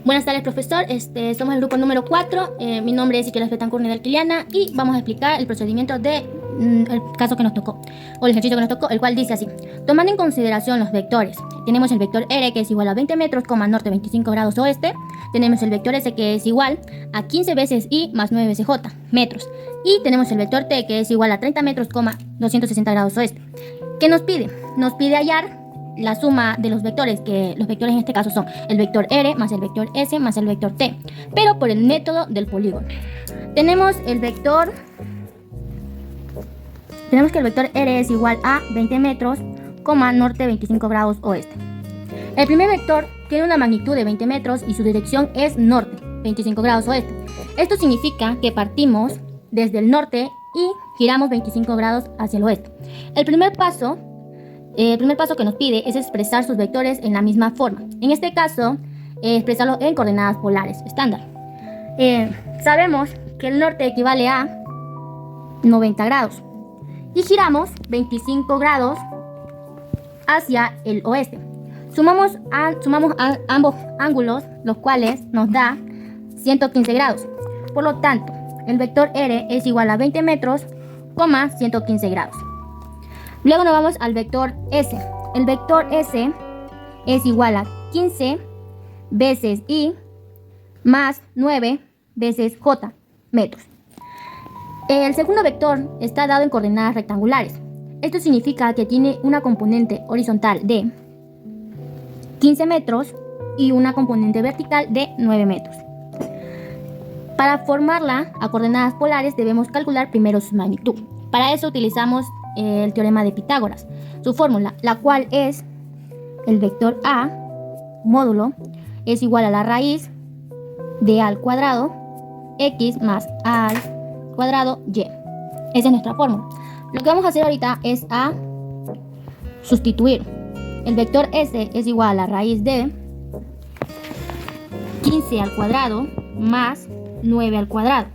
Buenas tardes, profesor. Somos el grupo número 4. Mi nombre es Iquelas Betancourt Nidal Kiliana y vamos a explicar el procedimiento de el caso que nos tocó, o el ejercicio que nos tocó, el cual dice así. Tomando en consideración los vectores, tenemos el vector R, que es igual a 20 metros, norte 25 grados oeste. Tenemos el vector S, que es igual a 15 veces Y más 9 veces J, metros. Y tenemos el vector T, que es igual a 30 metros, 260 grados oeste. ¿Qué nos pide? Nos pide hallar la suma de los vectores, que los vectores en este caso son el vector R más el vector S más el vector T, pero por el método del polígono. Tenemos que el vector R es igual a 20 metros, norte 25 grados oeste. El primer vector tiene una magnitud de 20 metros y su dirección es norte 25 grados oeste. Esto significa que partimos desde el norte y giramos 25 grados hacia el oeste. El primer paso que nos pide es expresar sus vectores en la misma forma. En este caso, expresarlo en coordenadas polares estándar. Sabemos que el norte equivale a 90 grados y giramos 25 grados hacia el oeste. Sumamos ambos ángulos, los cuales nos da 115 grados. Por lo tanto, el vector R es igual a 20 metros, 115 grados. Luego nos vamos al vector S. El vector S es igual a 15 veces Y más 9 veces J, metros. El segundo vector está dado en coordenadas rectangulares. Esto significa que tiene una componente horizontal de 15 metros y una componente vertical de 9 metros. Para formarla a coordenadas polares debemos calcular primero su magnitud. Para eso utilizamos el teorema de Pitágoras, su fórmula, la cual es el vector A módulo es igual a la raíz de A al cuadrado X más A al cuadrado Y. Esa es nuestra fórmula. Lo que vamos a hacer ahorita es a sustituir. El vector S es igual a la raíz de 15 al cuadrado más 9 al cuadrado.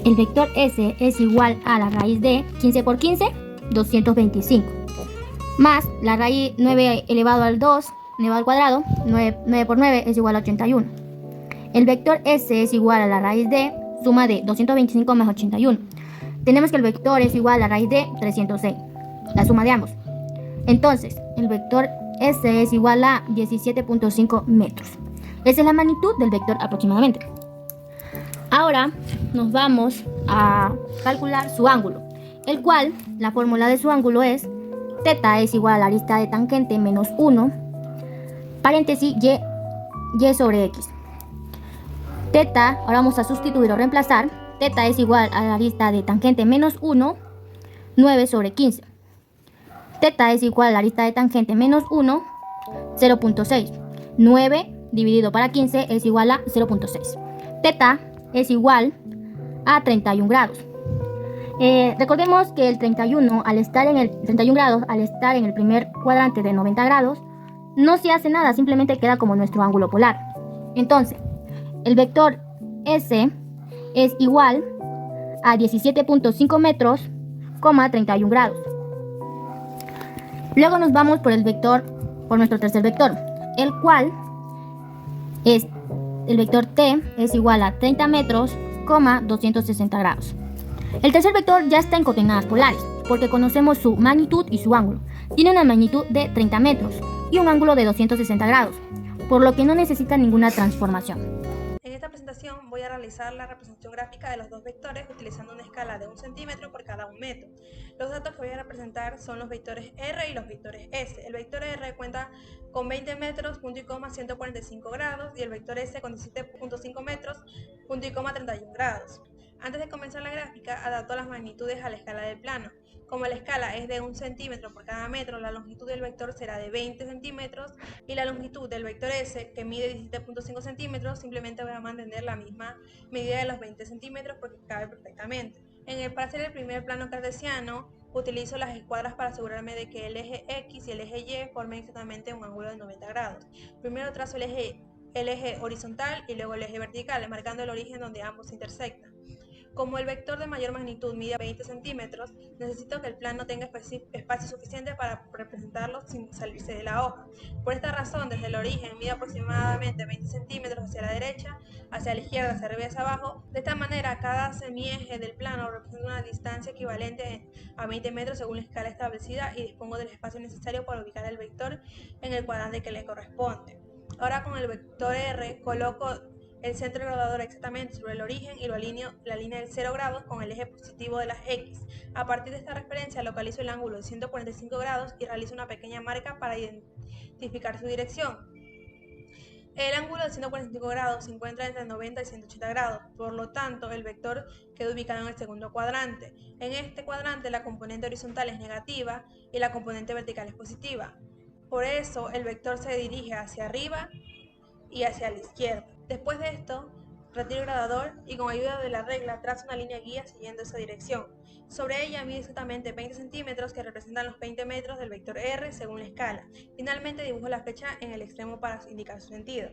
El vector S es igual a la raíz de 15 por 15, 225. Más la raíz 9 elevado al 2, elevado al cuadrado, 9 por 9 es igual a 81. El vector S es igual a la raíz de suma de 225 más 81. Tenemos que el vector es igual a la raíz de 306, la suma de ambos. Entonces, el vector S es igual a 17.5 metros. Esa es la magnitud del vector aproximadamente. Ahora nos vamos a calcular su ángulo, el cual la fórmula de su ángulo es θ es igual a la arista de tangente menos 1, paréntesis y sobre x. θ, ahora vamos a sustituir o reemplazar, θ es igual a la arista de tangente menos 1, 9 sobre 15. θ es igual a la arista de tangente menos 1, 0.6. 9 dividido para 15 es igual a 0.6. θ es igual a 31 grados. Recordemos que el 31 grados, al estar en el primer cuadrante de 90 grados, no se hace nada, simplemente queda como nuestro ángulo polar. Entonces, el vector S es igual a 17.5 metros, 31 grados. Luego nos vamos por nuestro tercer vector, el cual es el vector T es igual a 30 metros, 260 grados. El tercer vector ya está en coordenadas polares, porque conocemos su magnitud y su ángulo. Tiene una magnitud de 30 metros y un ángulo de 260 grados, por lo que no necesita ninguna transformación. En esta presentación voy a realizar la representación gráfica de los dos vectores utilizando una escala de 1 centímetro por cada 1 metro. Los datos que voy a representar son los vectores R y los vectores S. El vector R cuenta con 20 metros, punto y coma, 145 grados, y el vector S con 17.5 metros, punto y coma, 31 grados. Antes de comenzar la gráfica, adapto las magnitudes a la escala del plano. Como la escala es de 1 centímetro por cada metro, la longitud del vector será de 20 centímetros y la longitud del vector S, que mide 17.5 centímetros, simplemente voy a mantener la misma medida de los 20 centímetros porque cabe perfectamente. Para hacer el primer plano cartesiano, utilizo las escuadras para asegurarme de que el eje X y el eje Y formen exactamente un ángulo de 90 grados. Primero trazo el eje horizontal y luego el eje vertical, marcando el origen donde ambos se intersectan. Como el vector de mayor magnitud mide 20 centímetros, necesito que el plano tenga espacio suficiente para representarlo sin salirse de la hoja. Por esta razón, desde el origen mide aproximadamente 20 centímetros hacia la derecha, hacia la izquierda, hacia arriba y hacia abajo. De esta manera, cada semieje del plano representa una distancia equivalente a 20 metros según la escala establecida y dispongo del espacio necesario para ubicar el vector en el cuadrante que le corresponde. Ahora con el vector R coloco el centro graduador exactamente sobre el origen y lo alineo la línea del 0 grados con el eje positivo de las X. A partir de esta referencia localizo el ángulo de 145 grados y realizo una pequeña marca para identificar su dirección. El ángulo de 145 grados se encuentra entre 90 y 180 grados, por lo tanto el vector queda ubicado en el segundo cuadrante. En este cuadrante la componente horizontal es negativa y la componente vertical es positiva. Por eso el vector se dirige hacia arriba y hacia la izquierda. Después de esto, retiro el graduador y con ayuda de la regla trazo una línea guía siguiendo esa dirección. Sobre ella mide exactamente 20 centímetros que representan los 20 metros del vector R según la escala. Finalmente dibujo la flecha en el extremo para indicar su sentido.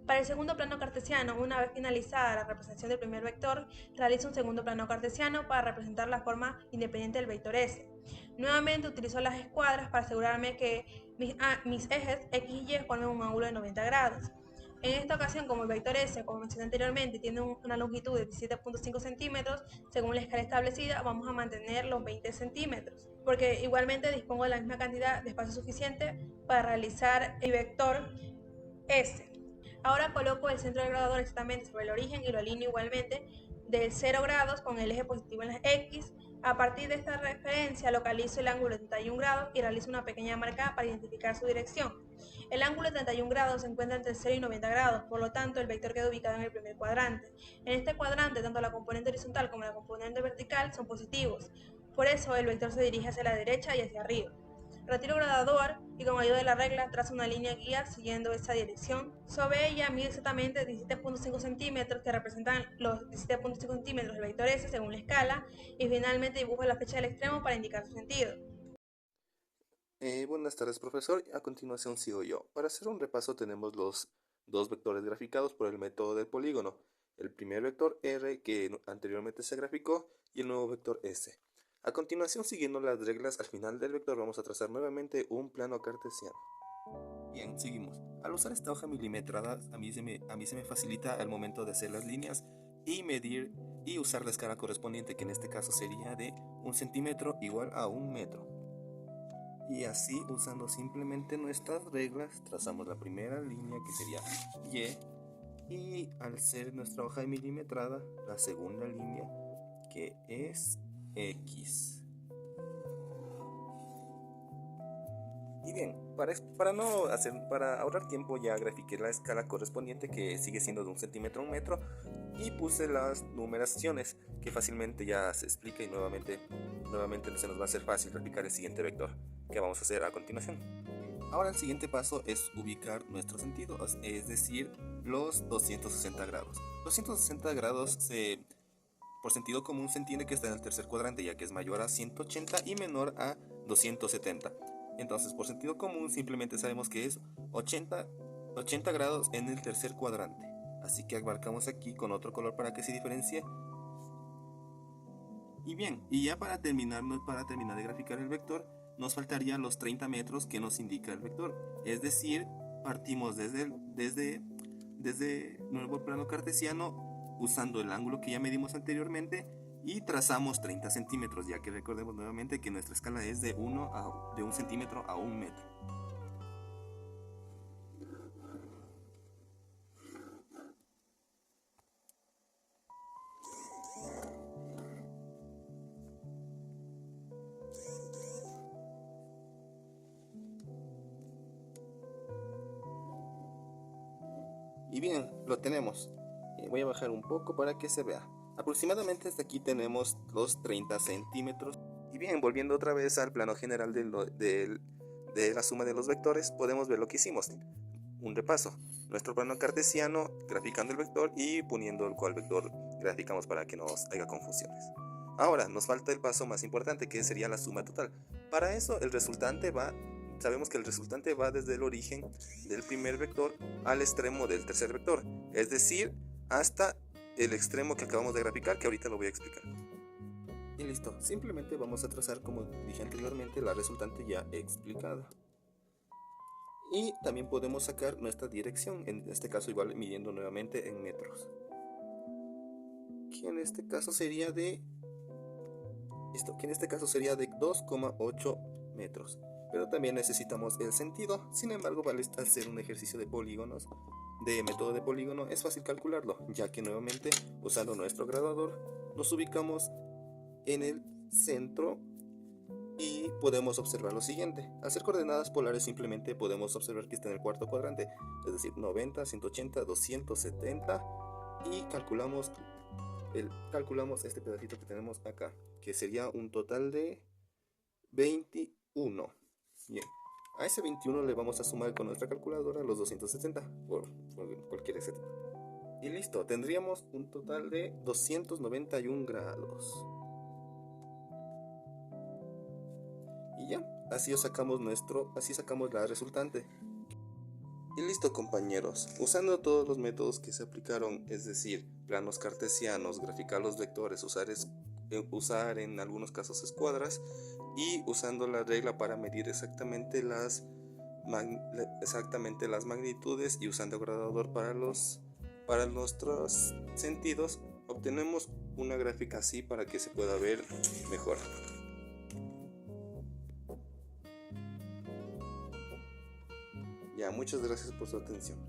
Para el segundo plano cartesiano, una vez finalizada la representación del primer vector, realizo un segundo plano cartesiano para representar la forma independiente del vector S. Nuevamente utilizo las escuadras para asegurarme que mis ejes X y Y formen un ángulo de 90 grados. En esta ocasión, como el vector S, como mencioné anteriormente, tiene una longitud de 17.5 centímetros, según la escala establecida, vamos a mantener los 20 centímetros, porque igualmente dispongo de la misma cantidad de espacio suficiente para realizar el vector S. Ahora coloco el centro del graduador exactamente sobre el origen y lo alineo igualmente del 0 grados con el eje positivo en las X. A partir de esta referencia localizo el ángulo de 31 grados y realizo una pequeña marca para identificar su dirección. El ángulo de 31 grados se encuentra entre 0 y 90 grados, por lo tanto el vector queda ubicado en el primer cuadrante. En este cuadrante tanto la componente horizontal como la componente vertical son positivos, por eso el vector se dirige hacia la derecha y hacia arriba. Retiro el graduador y con ayuda de la regla trazo una línea guía siguiendo esa dirección. Sobre ella mide exactamente 17.5 centímetros que representan los 17.5 centímetros del vector S según la escala y finalmente dibujo la flecha del extremo para indicar su sentido. Buenas tardes, profesor. A continuación sigo yo. Para hacer un repaso tenemos los dos vectores graficados por el método del polígono. El primer vector R que anteriormente se graficó y el nuevo vector S. A continuación, siguiendo las reglas, al final del vector vamos a trazar nuevamente un plano cartesiano. Bien, seguimos. Al usar esta hoja milimetrada, a mí se me facilita al momento de hacer las líneas y medir y usar la escala correspondiente, que en este caso sería de 1 centímetro igual a 1 metro. Y así, usando simplemente nuestras reglas, trazamos la primera línea que sería Y al ser nuestra hoja milimetrada, la segunda línea que es X. Y bien, para ahorrar tiempo ya grafiqué la escala correspondiente, que sigue siendo de 1 centímetro a 1 metro, y puse las numeraciones que fácilmente ya se explica y nuevamente se nos va a hacer fácil graficar el siguiente vector que vamos a hacer a continuación. Ahora el siguiente paso es ubicar nuestro sentido, es decir, los 260 grados. 260 grados por sentido común se entiende que está en el tercer cuadrante, ya que es mayor a 180 y menor a 270. Entonces, por sentido común simplemente sabemos que es 80 grados en el tercer cuadrante. Así que marcamos aquí con otro color para que se diferencie. Y bien, y ya para terminar de graficar el vector, nos faltarían los 30 metros que nos indica el vector. Es decir, partimos desde nuevo plano cartesiano usando el ángulo que ya medimos anteriormente y trazamos 30 centímetros, ya que recordemos nuevamente que nuestra escala es de 1 centímetro a 1 metro. Y bien, lo tenemos. Voy a bajar un poco para que se vea. Aproximadamente hasta aquí tenemos los 30 centímetros. Y bien, volviendo otra vez al plano general de la suma de los vectores, podemos ver lo que hicimos. Un repaso. Nuestro plano cartesiano, graficando el vector y poniendo cuál vector graficamos para que no haya confusiones. Ahora, nos falta el paso más importante, que sería la suma total. Para eso, sabemos que el resultante va desde el origen del primer vector al extremo del tercer vector, es decir, hasta el extremo que acabamos de graficar, que ahorita lo voy a explicar. Y listo, simplemente vamos a trazar, como dije anteriormente, la resultante ya explicada. Y también podemos sacar nuestra dirección, en este caso igual midiendo nuevamente en metros, que en este caso sería de 2,8 metros. Pero también necesitamos el sentido. Sin embargo, al hacer un ejercicio de polígonos, de método de polígono, es fácil calcularlo, ya que nuevamente usando nuestro graduador nos ubicamos en el centro y podemos observar lo siguiente. Al ser coordenadas polares simplemente podemos observar que está en el cuarto cuadrante, es decir, 90, 180, 270, y calculamos este pedacito que tenemos acá, que sería un total de 21. Bien, a ese 21 le vamos a sumar con nuestra calculadora los 270 por cualquier etc. Y listo, tendríamos un total de 291 grados. Y ya, así sacamos la resultante. Y listo, compañeros, usando todos los métodos que se aplicaron, es decir, planos cartesianos, graficar los vectores, usar en algunos casos escuadras, y usando la regla para medir exactamente las magnitudes, y usando graduador para nuestros sentidos, obtenemos una gráfica así para que se pueda ver mejor. Ya, muchas gracias por su atención.